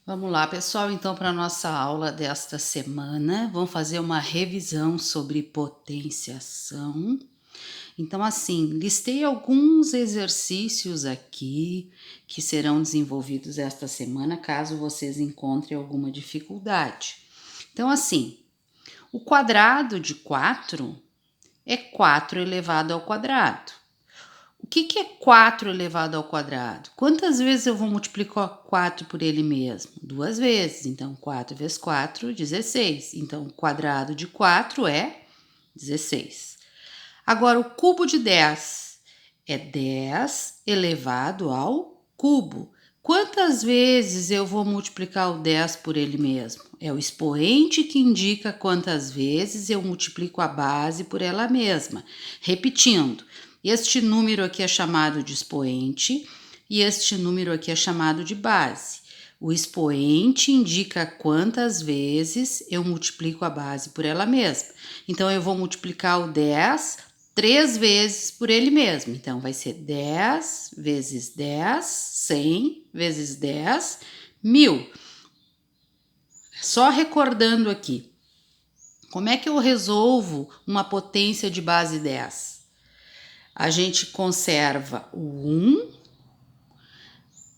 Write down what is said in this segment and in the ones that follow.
Vamos lá, pessoal, então, para a nossa aula desta semana, vamos fazer uma revisão sobre potenciação. Então, assim, listei alguns exercícios aqui que serão desenvolvidos esta semana, caso vocês encontrem alguma dificuldade. Então, assim, o quadrado de 4 é 4 elevado ao quadrado. O que é 4 elevado ao quadrado? Quantas vezes eu vou multiplicar 4 por ele mesmo? 2 vezes. Então, 4 vezes 4, 16. Então, o quadrado de 4 é 16. Agora, o cubo de 10 é 10 elevado ao cubo. Quantas vezes eu vou multiplicar o 10 por ele mesmo? É o expoente que indica quantas vezes eu multiplico a base por ela mesma. Repetindo, este número aqui é chamado de expoente e este número aqui é chamado de base. O expoente indica quantas vezes eu multiplico a base por ela mesma. Então, eu vou multiplicar o 10 3 vezes por ele mesmo. Então, vai ser 10 vezes 10, 100 vezes 10, 1000. Só recordando aqui, como é que eu resolvo uma potência de base 10? A gente conserva o 1,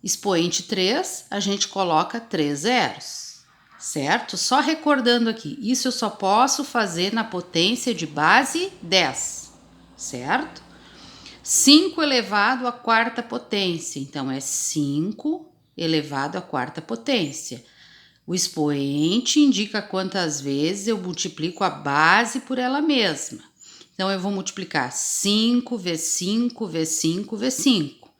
expoente 3, a gente coloca 3 zeros, certo? Só recordando aqui, isso eu só posso fazer na potência de base 10, certo? 5 elevado à quarta potência, então é 5 elevado à quarta potência. O expoente indica quantas vezes eu multiplico a base por ela mesma. Então, eu vou multiplicar 5 vezes 5 vezes 5 vezes 5.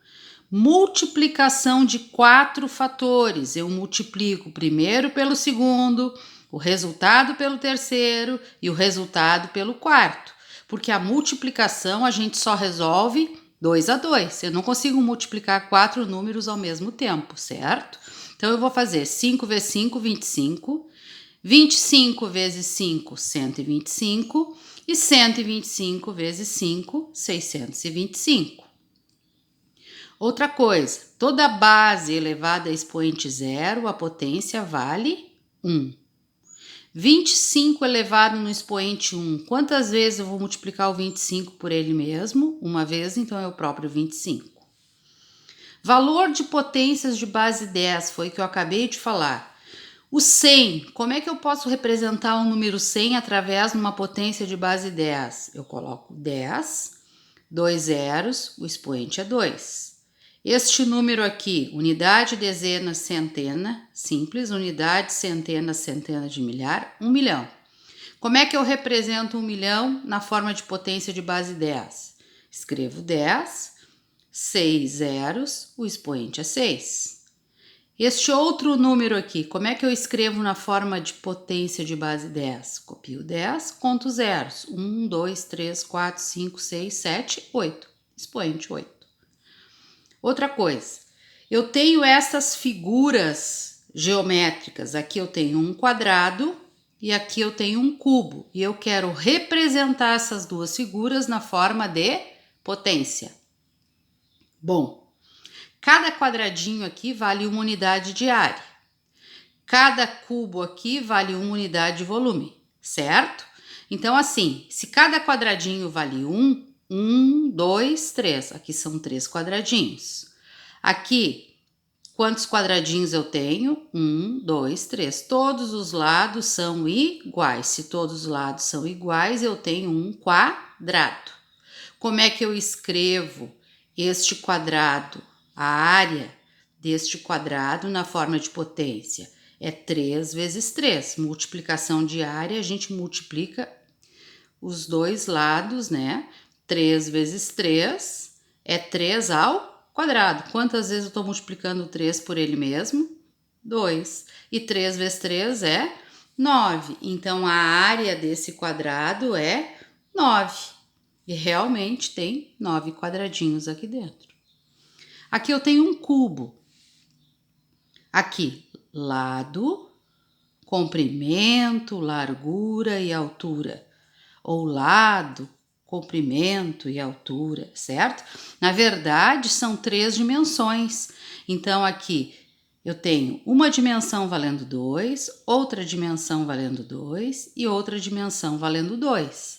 Multiplicação de 4 fatores. Eu multiplico o primeiro pelo segundo, o resultado pelo terceiro e o resultado pelo quarto. Porque a multiplicação a gente só resolve 2 a 2. Eu não consigo multiplicar 4 números ao mesmo tempo, certo? Então, eu vou fazer 5 vezes 5, 25. 25 vezes 5, 125. E 125 vezes 5, 625. Outra coisa, toda base elevada a expoente zero, a potência vale 1. 25 elevado no expoente 1, quantas vezes eu vou multiplicar o 25 por ele mesmo? Uma vez, então é o próprio 25. Valor de potências de base 10, foi o que eu acabei de falar. O 100, como é que eu posso representar o número 100 através de uma potência de base 10? Eu coloco 10, 2 zeros, o expoente é 2. Este número aqui, unidade, dezena, centena, simples, unidade, centena, centena de milhar, 1 milhão. Como é que eu represento 1 milhão na forma de potência de base 10? Escrevo 10, 6 zeros, o expoente é 6. Este outro número aqui, como é que eu escrevo na forma de potência de base 10? Copio 10, conto zeros. 1, 2, 3, 4, 5, 6, 7, 8. Expoente 8. Outra coisa, eu tenho essas figuras geométricas. Aqui eu tenho um quadrado e aqui eu tenho um cubo. E eu quero representar essas duas figuras na forma de potência. Bom, cada quadradinho aqui vale uma unidade de área. Cada cubo aqui vale uma unidade de volume, certo? Então, assim, se cada quadradinho vale 1, 2, 3. Aqui são 3 quadradinhos. Aqui, quantos quadradinhos eu tenho? 1, 2, 3. Todos os lados são iguais. Se todos os lados são iguais, eu tenho um quadrado. Como é que eu escrevo este quadrado, a área deste quadrado na forma de potência? É 3 vezes 3. Multiplicação de área, a gente multiplica os dois lados, né? 3 vezes 3 é 3 ao quadrado. Quantas vezes eu estou multiplicando 3 por ele mesmo? 2. E 3 vezes 3 é 9. Então, a área desse quadrado é 9. E realmente tem 9 quadradinhos aqui dentro. Aqui eu tenho um cubo. Aqui, lado, comprimento, largura e altura. Ou lado, comprimento e altura, certo? Na verdade, são 3 dimensões. Então, aqui eu tenho uma dimensão valendo 2, outra dimensão valendo 2 e outra dimensão valendo 2.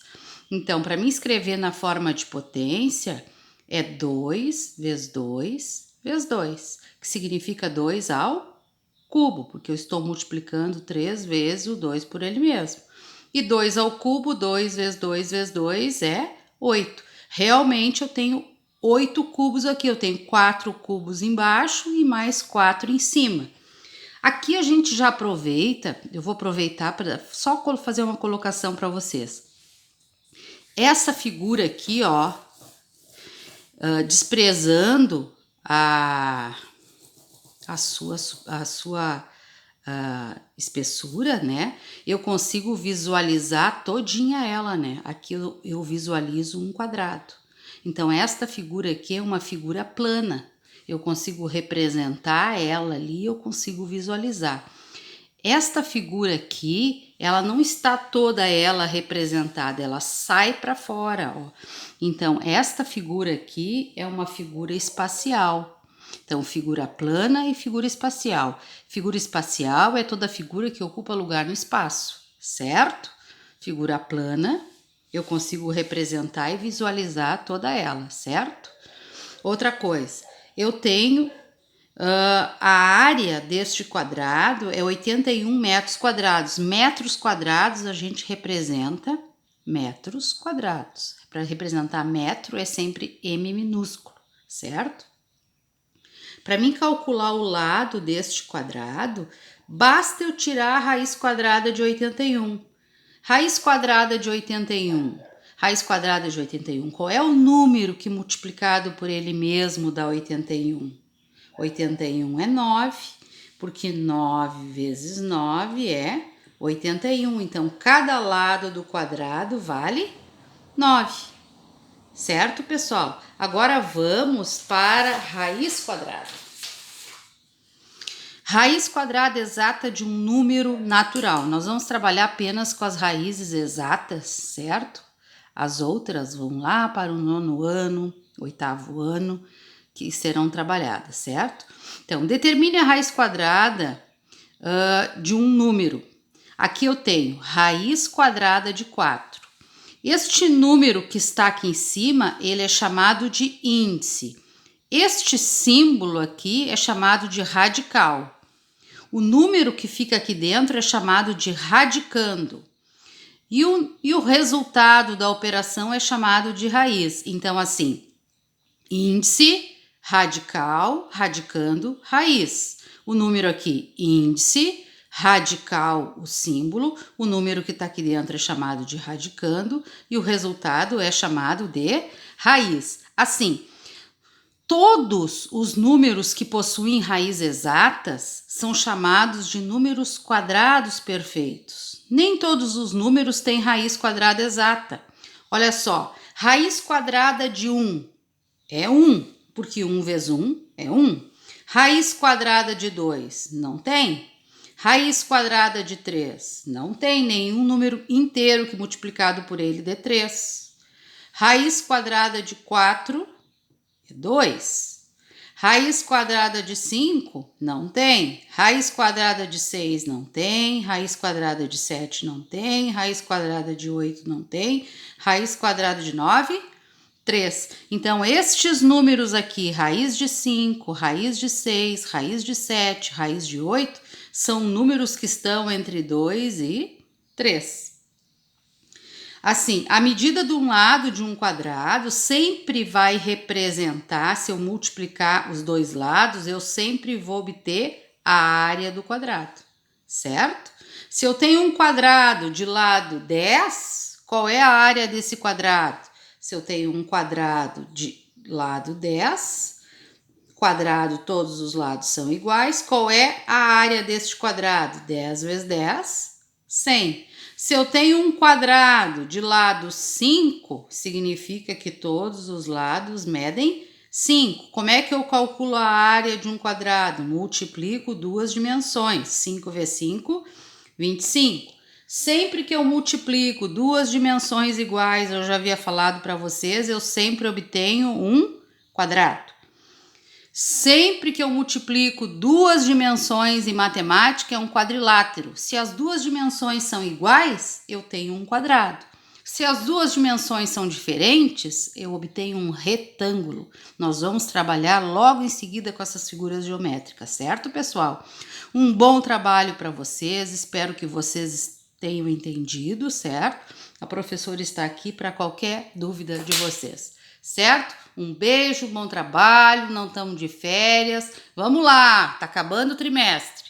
Então, para mim escrever na forma de potência, é 2 vezes 2 vezes 2, que significa 2 ao cubo, porque eu estou multiplicando 3 vezes o 2 por ele mesmo. E 2 ao cubo, 2 vezes 2 vezes 2 é 8. Realmente eu tenho 8 cubos aqui, eu tenho 4 cubos embaixo e mais 4 em cima. Aqui a gente já aproveita, eu vou aproveitar para só fazer uma colocação para vocês. Essa figura aqui, ó, desprezando a sua espessura, né? Eu consigo visualizar todinha ela, né? Aqui eu visualizo um quadrado. Então, esta figura aqui é uma figura plana. Eu consigo representar ela ali, eu consigo visualizar. Esta figura aqui, ela não está toda ela representada, ela sai para fora, ó. Então, esta figura aqui é uma figura espacial. Então, figura plana e figura espacial. Figura espacial é toda figura que ocupa lugar no espaço, certo? Figura plana, eu consigo representar e visualizar toda ela, certo? Outra coisa, eu tenho a área deste quadrado é 81 metros quadrados. Metros quadrados a gente representa metros quadrados. Para representar metro é sempre M minúsculo, certo? Para mim calcular o lado deste quadrado, basta eu tirar a raiz quadrada de 81. Raiz quadrada de 81. Raiz quadrada de 81. Qual é o número que multiplicado por ele mesmo dá 81? 81 é 9, porque 9 vezes 9 é 81. Então, cada lado do quadrado vale 9. Certo, pessoal? Agora vamos para raiz quadrada. Raiz quadrada exata de um número natural. Nós vamos trabalhar apenas com as raízes exatas, certo? As outras vão lá para o 9º ano, 8º ano, que serão trabalhadas, certo? Então, determine a raiz quadrada de um número. Aqui eu tenho raiz quadrada de 4. Este número que está aqui em cima, ele é chamado de índice. Este símbolo aqui é chamado de radical. O número que fica aqui dentro é chamado de radicando. E o resultado da operação é chamado de raiz. Então, assim, índice, radical, radicando, raiz. O número aqui, índice, radical, o símbolo. O número que está aqui dentro é chamado de radicando. E o resultado é chamado de raiz. Assim, todos os números que possuem raiz exatas são chamados de números quadrados perfeitos. Nem todos os números têm raiz quadrada exata. Olha só, raiz quadrada de 1 é 1, porque 1 vezes 1 é 1. Raiz quadrada de 2 não tem. Raiz quadrada de 3 não tem nenhum número inteiro que multiplicado por ele dê 3. Raiz quadrada de 4 é 2. Raiz quadrada de 5 não tem. Raiz quadrada de 6 não tem. Raiz quadrada de 7 não tem. Raiz quadrada de 8 não tem. Raiz quadrada de 9, 3. Então, estes números aqui, raiz de 5, raiz de 6, raiz de 7, raiz de 8, são números que estão entre 2 e 3. Assim, a medida de um lado de um quadrado sempre vai representar, se eu multiplicar os dois lados, eu sempre vou obter a área do quadrado, certo? Se eu tenho um quadrado de lado 10, qual é a área desse quadrado? Se eu tenho um quadrado de lado 10, quadrado, todos os lados são iguais, qual é a área deste quadrado? 10 vezes 10, 100. Se eu tenho um quadrado de lado 5, significa que todos os lados medem 5. Como é que eu calculo a área de um quadrado? Multiplico duas dimensões. 5 vezes 5, 25. Sempre que eu multiplico duas dimensões iguais, eu já havia falado para vocês, eu sempre obtenho um quadrado. Sempre que eu multiplico duas dimensões em matemática é um quadrilátero. Se as duas dimensões são iguais, eu tenho um quadrado. Se as duas dimensões são diferentes, eu obtenho um retângulo. Nós vamos trabalhar logo em seguida com essas figuras geométricas, certo, pessoal? Um bom trabalho para vocês, espero que vocês tenham entendido, certo? A professora está aqui para qualquer dúvida de vocês, certo? Um beijo, bom trabalho, não estamos de férias. Vamos lá, tá acabando o trimestre.